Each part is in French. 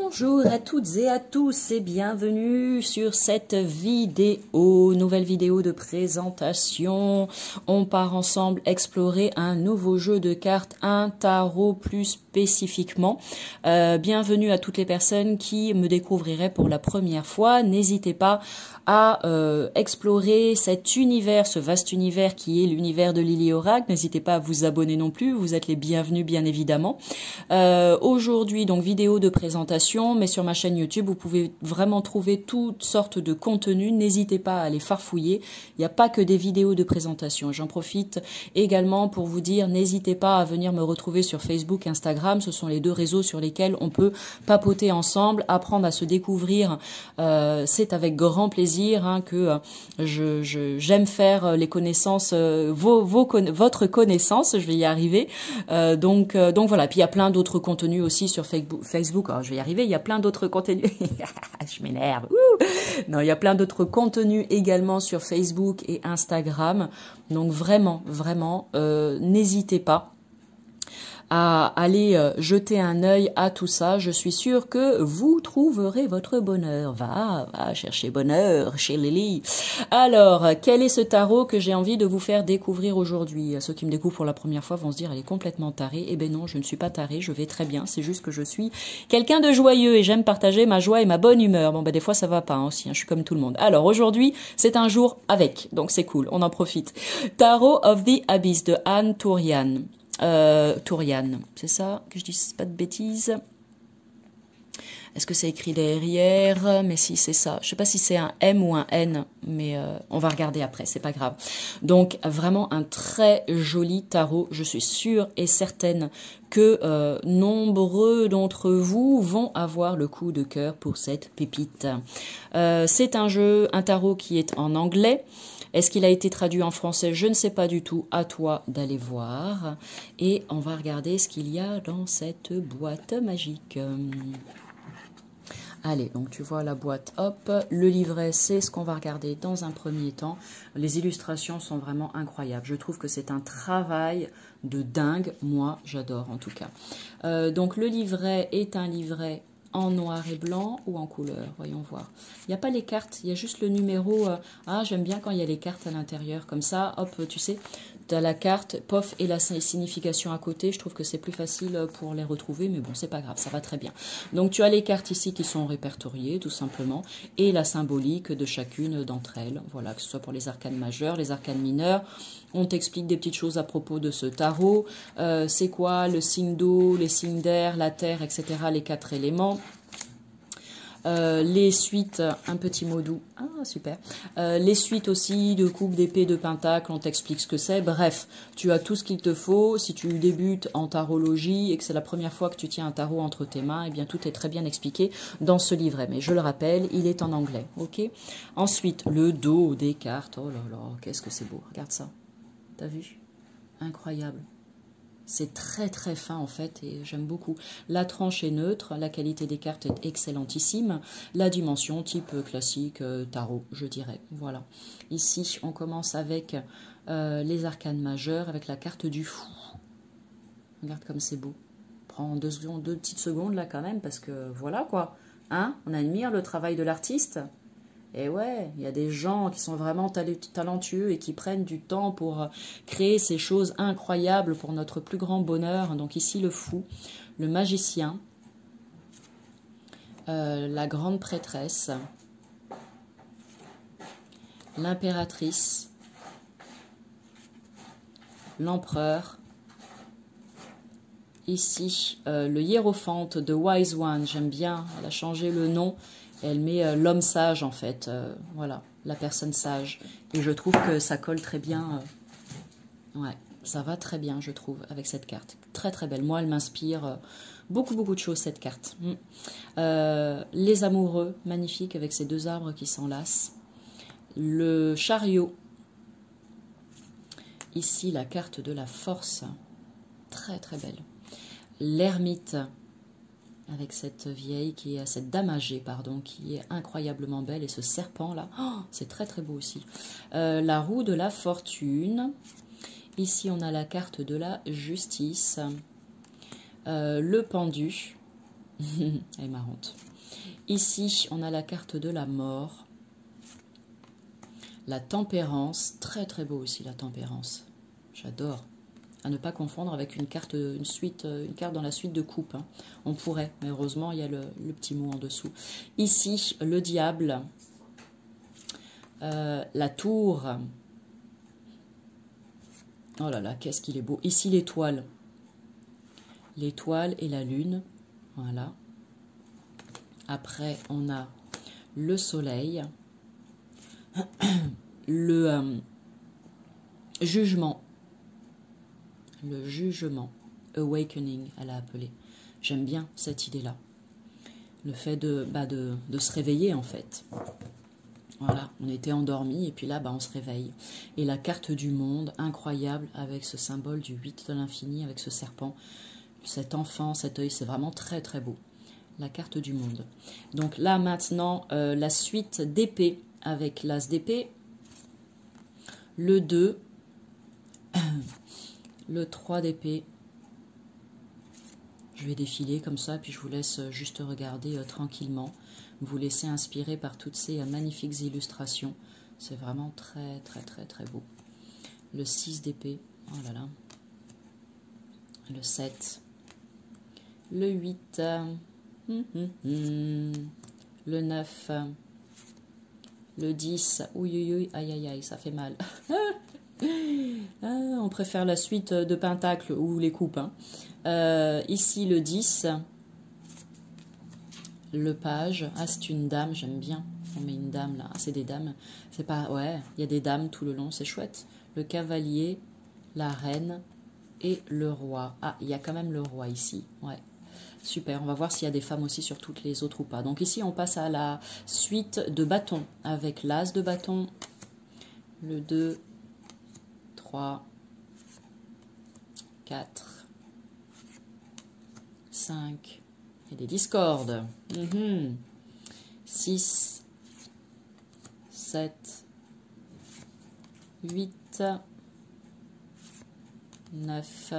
Bonjour à toutes et à tous et bienvenue sur cette vidéo, nouvelle vidéo de présentation. On part ensemble explorer un nouveau jeu de cartes, un tarot plus spécifiquement. Bienvenue à toutes les personnes qui me découvriraient pour la première fois. N'hésitez pas à explorer cet univers, ce vaste univers qui est l'univers de Lily Oracle. N'hésitez pas à vous abonner non plus, vous êtes les bienvenus bien évidemment. Aujourd'hui, donc vidéo de présentation, mais sur ma chaîne YouTube, vous pouvez vraiment trouver toutes sortes de contenus. N'hésitez pas à les farfouiller. Il n'y a pas que des vidéos de présentation. J'en profite également pour vous dire, n'hésitez pas à venir me retrouver sur Facebook, Instagram. Ce sont les deux réseaux sur lesquels on peut papoter ensemble, apprendre à se découvrir. C'est avec grand plaisir que j'aime faire les connaissances, votre connaissance. Je vais y arriver. Donc voilà. Puis il y a plein d'autres contenus aussi sur Facebook. Oh, je vais y arriver. Il y a plein d'autres contenus. Je m'énerve. Non, il y a plein d'autres contenus également sur Facebook et Instagram. Donc vraiment, n'hésitez pas à aller jeter un œil à tout ça. Je suis sûre que vous trouverez votre bonheur. Va chercher bonheur chez Lily. Alors, quel est ce tarot que j'ai envie de vous faire découvrir aujourd'hui? Ceux qui me découvrent pour la première fois vont se dire, elle est complètement tarée. Eh ben non, je ne suis pas tarée, je vais très bien. C'est juste que je suis quelqu'un de joyeux et j'aime partager ma joie et ma bonne humeur. Bon, des fois, ça va pas aussi, je suis comme tout le monde. Alors, aujourd'hui, c'est un jour avec, donc c'est cool, on en profite. Tarot of the Abyss de Anne Tourian. Tourian, c'est ça que je dis pas de bêtises. Est-ce que c'est écrit derrière? Mais si, c'est ça. Je sais pas si c'est un M ou un N, mais on va regarder après, c'est pas grave. Donc, vraiment un très joli tarot. Je suis sûre et certaine que nombreux d'entre vous vont avoir le coup de cœur pour cette pépite. C'est un tarot qui est en anglais. Est-ce qu'il a été traduit en français? Je ne sais pas du tout. À toi d'aller voir. Et on va regarder ce qu'il y a dans cette boîte magique. Allez, donc tu vois la boîte, hop. Le livret, c'est ce qu'on va regarder dans un premier temps. Les illustrations sont vraiment incroyables. Je trouve que c'est un travail de dingue. Moi, j'adore en tout cas. Donc le livret est un livret en noir et blanc ou en couleur, voyons voir. Il n'y a pas les cartes, il y a juste le numéro. J'aime bien quand il y a les cartes à l'intérieur, comme ça, hop, tu sais, tu as la carte, pof, et la signification à côté. Je trouve que c'est plus facile pour les retrouver, mais bon, c'est pas grave, ça va très bien. Donc, tu as les cartes ici qui sont répertoriées, tout simplement, et la symbolique de chacune d'entre elles. Voilà, que ce soit pour les arcanes majeures, les arcanes mineures. On t'explique des petites choses à propos de ce tarot. C'est quoi le signe d'eau, les signes d'air, la terre, etc., les 4 éléments. Les suites, un petit mot doux, super. Les suites aussi de coupe d'épée, de pentacle, on t'explique ce que c'est. Bref, tu as tout ce qu'il te faut. Si tu débutes en tarologie et que c'est la première fois que tu tiens un tarot entre tes mains, eh bien tout est très bien expliqué dans ce livret. Mais je le rappelle, il est en anglais, ok? Ensuite, le dos des cartes. Oh là là, qu'est-ce que c'est beau, regarde ça. T'as vu? Incroyable. C'est très très fin en fait et j'aime beaucoup. La tranche est neutre, la qualité des cartes est excellentissime. La dimension type classique tarot, je dirais. Voilà. Ici, on commence avec les arcanes majeures, avec la carte du fou. Regarde comme c'est beau. Prends deux petites secondes là quand même parce que voilà quoi. On admire le travail de l'artiste. Et ouais, il y a des gens qui sont vraiment talentueux et qui prennent du temps pour créer ces choses incroyables pour notre plus grand bonheur. Donc ici, le fou, le magicien, la grande prêtresse, l'impératrice, l'empereur. Ici, le hiérophante de Wise One, j'aime bien, elle a changé le nom. Elle met l'homme sage, en fait. Voilà, la personne sage. Et je trouve que ça colle très bien. Ouais, ça va très bien, je trouve, avec cette carte. Très, très belle. Moi, elle m'inspire beaucoup de choses, cette carte. Les amoureux, magnifique, avec ces deux arbres qui s'enlacent. Le chariot. Ici, la carte de la force. Très, très belle. L'ermite. Avec cette vieille, cette dame âgée, pardon, qui est incroyablement belle. Et ce serpent-là, c'est très très beau aussi. La roue de la fortune. Ici, on a la carte de la justice. Le pendu. Elle est marrante. Ici, on a la carte de la mort. La tempérance. Très très beau aussi, la tempérance. J'adore. À ne pas confondre avec une carte, une carte dans la suite de coupe. Hein. On pourrait, mais heureusement, il y a le petit mot en dessous. Ici, le diable. La tour. Oh là là, qu'est-ce qu'il est beau. Ici, l'étoile. L'étoile et la lune. Voilà. Après, on a le soleil. Le jugement. Le jugement. Awakening, elle a appelé. J'aime bien cette idée-là. Le fait de se réveiller, en fait. Voilà, on était endormi et puis là, on se réveille. Et la carte du monde, incroyable, avec ce symbole du 8 de l'infini, avec ce serpent, cet enfant, cet œil, c'est vraiment très très beau. La carte du monde. Donc là, maintenant, la suite d'épée, avec l'as d'épée, le 2, le 3 d'épée. Je vais défiler comme ça, puis je vous laisse juste regarder tranquillement. Vous laissez inspirer par toutes ces magnifiques illustrations. C'est vraiment très, très, très, très beau. Le 6 d'épée. Oh là là. Le 7. Le 8. Le 9. Le 10. Ouïe, ouïe, ouïe. Aïe, aïe, aïe, ça fait mal. On préfère la suite de pentacles ou les coupes. Hein. Ici, le 10. Le page, ah c'est une dame, j'aime bien. On met une dame là, c'est des dames. C'est pas, ouais, il y a des dames tout le long, c'est chouette. Le cavalier, la reine et le roi. Ah, il y a quand même le roi ici, ouais. Super, on va voir s'il y a des femmes aussi sur toutes les autres ou pas. Donc ici, on passe à la suite de bâton avec l'as de bâton, le 2, 3, 4, 5. Et des discordes. 6, 7, 8, 9,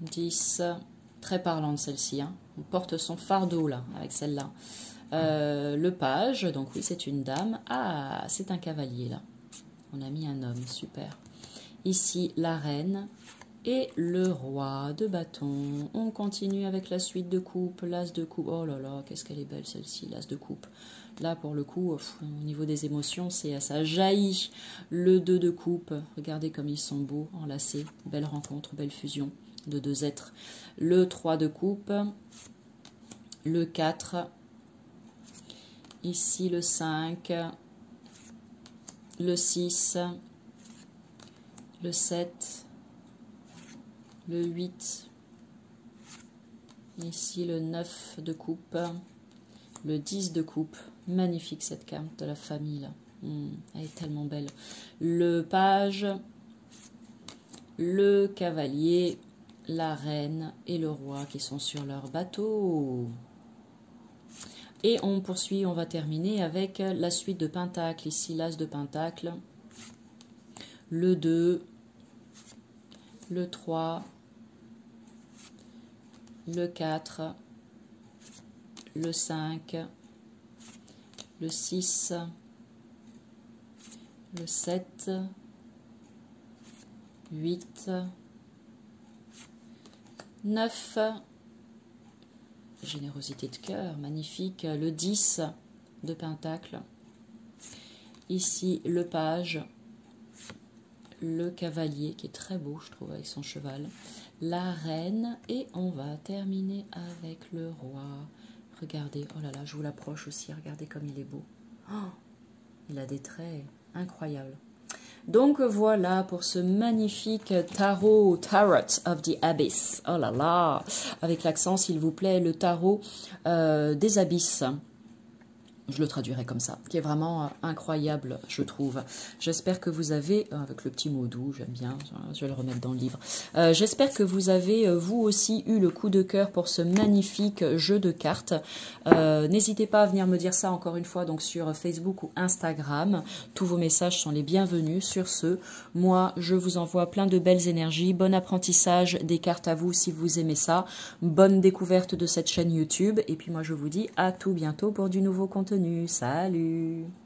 10. Très parlante celle-ci. Hein. On porte son fardeau là, avec celle-là. Le page, donc oui, c'est une dame. Ah, c'est un cavalier là. On a mis un homme, super. Ici, la reine. Et le roi de bâton. On continue avec la suite de coupe, l'as de coupe. Oh là là, qu'est-ce qu'elle est belle celle-ci, l'as de coupe. Là, pour le coup, au niveau des émotions, ça jaillit. Le 2 de coupe, regardez comme ils sont beaux, enlacés. Belle rencontre, belle fusion de deux êtres. Le 3 de coupe. Le 4. Ici, le 5. Le 6. Le 7. Le 8, ici le 9 de coupe, le 10 de coupe, magnifique cette carte de la famille là, elle est tellement belle. Le page, le cavalier, la reine et le roi qui sont sur leur bateau. Et on poursuit, on va terminer avec la suite de pentacles, ici l'as de pentacle, le 2, le 3, le 4, le 5, le 6, le 7, 8, 9, générosité de cœur, magnifique, le 10 de pentacle, ici le page, le cavalier qui est très beau je trouve avec son cheval, la reine et on va terminer avec le roi. Regardez, oh là là, je vous l'approche aussi, regardez comme il est beau. Oh, il a des traits incroyables. Donc voilà pour ce magnifique tarot of the Abyss. Oh là là, avec l'accent s'il vous plaît, le tarot des abysses. je le traduirai comme ça, qui est vraiment incroyable, je trouve. J'espère que vous avez, avec le petit mot doux, j'aime bien, je vais le remettre dans le livre. J'espère que vous avez, vous aussi, eu le coup de cœur pour ce magnifique jeu de cartes. N'hésitez pas à venir me dire ça encore une fois donc sur Facebook ou Instagram. Tous vos messages sont les bienvenus. Sur ce, moi, je vous envoie plein de belles énergies. Bon apprentissage des cartes à vous si vous aimez ça. Bonne découverte de cette chaîne YouTube. Et puis moi, je vous dis à tout bientôt pour du nouveau contenu. Salut!